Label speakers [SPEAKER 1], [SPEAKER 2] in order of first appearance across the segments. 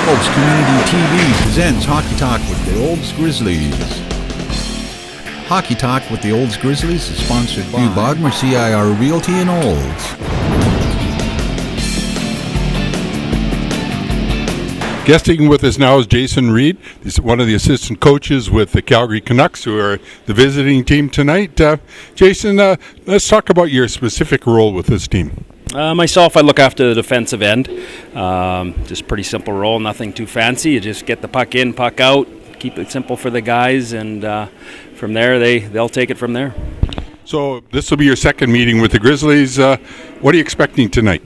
[SPEAKER 1] Olds Community TV presents Hockey Talk with the Olds Grizzlys. Hockey Talk with the Olds Grizzlys is sponsored by Hugh Bodmer, CIR Realty in Olds.
[SPEAKER 2] Guesting with us now is Jason Reed. He's one of the assistant coaches with the Calgary Canucks, who are the visiting team tonight. Jason, let's talk about your specific role with this team.
[SPEAKER 3] Myself, I look after the defensive end. Just pretty simple role, nothing too fancy. You just get the puck in, puck out, keep it simple for the guys, and from there they'll take it from there. So
[SPEAKER 2] this will be your second meeting with the Grizzlies. What are you expecting tonight?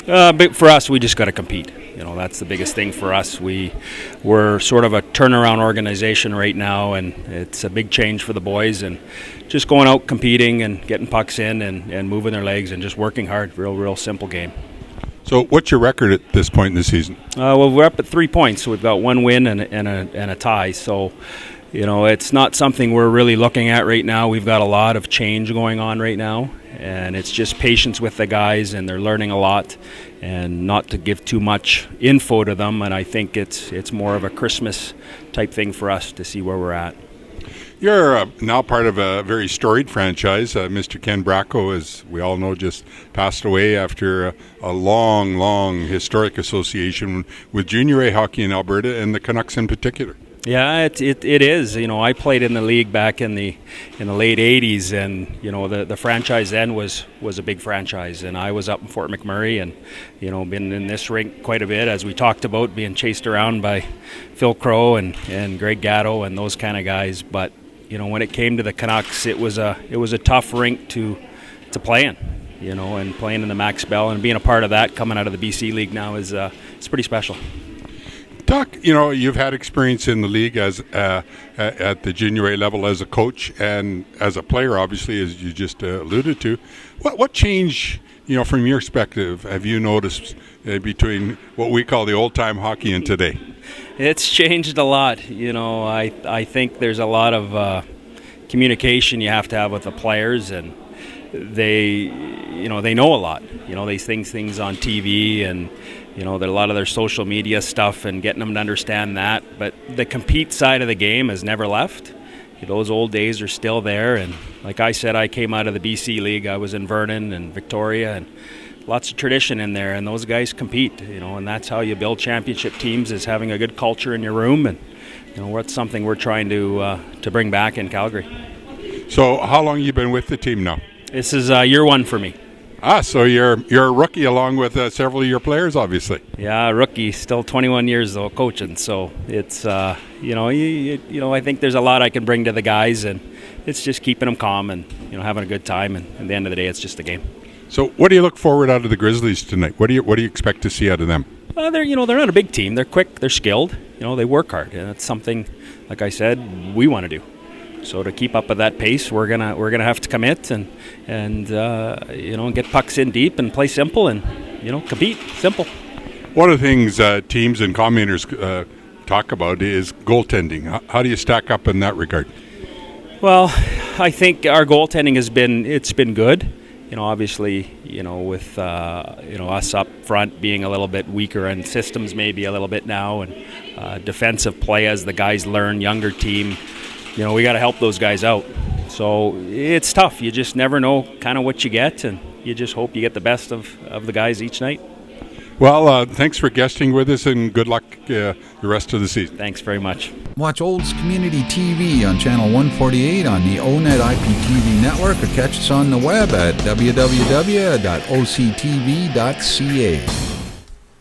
[SPEAKER 3] For us, we just got to compete. You know, that's the biggest thing for us. We're sort of a turnaround organization right now, and it's a big change for the boys. And just going out competing and getting pucks in and moving their legs and just working hard. Real simple game.
[SPEAKER 2] So what's your record at this point in the season?
[SPEAKER 3] Well, we're up at 3 points. So we've got one win and a tie. So, you know, it's not something we're really looking at right now. We've got a lot of change going on right now, and it's just patience with the guys, and they're learning a lot, and not to give too much info to them. And I think it's more of a Christmas type thing for us to see where we're at.
[SPEAKER 2] You're now part of a very storied franchise. Mr. Ken Bracco, as we all know, just passed away after a long historic association with Junior A hockey in Alberta and the Canucks in particular.
[SPEAKER 3] Yeah, it is. You know, I played in the league back in the late '80s, and you know the franchise then was a big franchise, and I was up in Fort McMurray, and you know been in this rink quite a bit, as we talked about, being chased around by Phil Crow and Greg Gatto and those kind of guys. But you know, when it came to the Canucks, it was a tough rink to play in. You know, and playing in the Max Bell and being a part of that, coming out of the BC League now is it's pretty special.
[SPEAKER 2] Doc, you know, you've had experience in the league as at the junior A level as a coach and as a player, obviously, as you just alluded to. What change, you know, from your perspective, have you noticed between what we call the old-time hockey and today?
[SPEAKER 3] It's changed a lot. You know, I think there's a lot of communication you have to have with the players, and they know a lot. You know, they think things on TV, and you know, a lot of their social media stuff, and getting them to understand that. But the compete side of the game has never left. Those old days are still there. And like I said, I came out of the BC League. I was in Vernon and Victoria, and lots of tradition in there. And those guys compete, you know, and that's how you build championship teams, is having a good culture in your room. And you know, that's something we're trying to bring back in Calgary.
[SPEAKER 2] So how long have you been with the team now?
[SPEAKER 3] This is year one for me.
[SPEAKER 2] So you're a rookie along with several of your players, obviously.
[SPEAKER 3] Yeah, rookie, still 21 years though coaching. So it's you know, I think there's a lot I can bring to the guys, and it's just keeping them calm and you know having a good time. And at the end of the day, it's just a game. So
[SPEAKER 2] what do you look forward out of the Grizzlies tonight? What do you expect to see out of them?
[SPEAKER 3] They're not a big team. They're quick. They're skilled. You know, they work hard, and it's something, like I said, we want to do. So to keep up with that pace, we're gonna have to commit and you know, get pucks in deep and play simple and you know compete simple.
[SPEAKER 2] One of the things teams and commentators talk about is goaltending. How do you stack up in that regard?
[SPEAKER 3] Well, I think our goaltending has been good. You know, obviously, you know, with you know, us up front being a little bit weaker and systems maybe a little bit now, and defensive play as the guys learn, younger team. You know, we got to help those guys out. So it's tough. You just never know kind of what you get, and you just hope you get the best of the guys each night.
[SPEAKER 2] Well, thanks for guesting with us, and good luck the rest of the season.
[SPEAKER 3] Thanks very much.
[SPEAKER 1] Watch Olds Community TV on Channel 148 on the ONET IPTV network, or catch us on the web at www.octv.ca.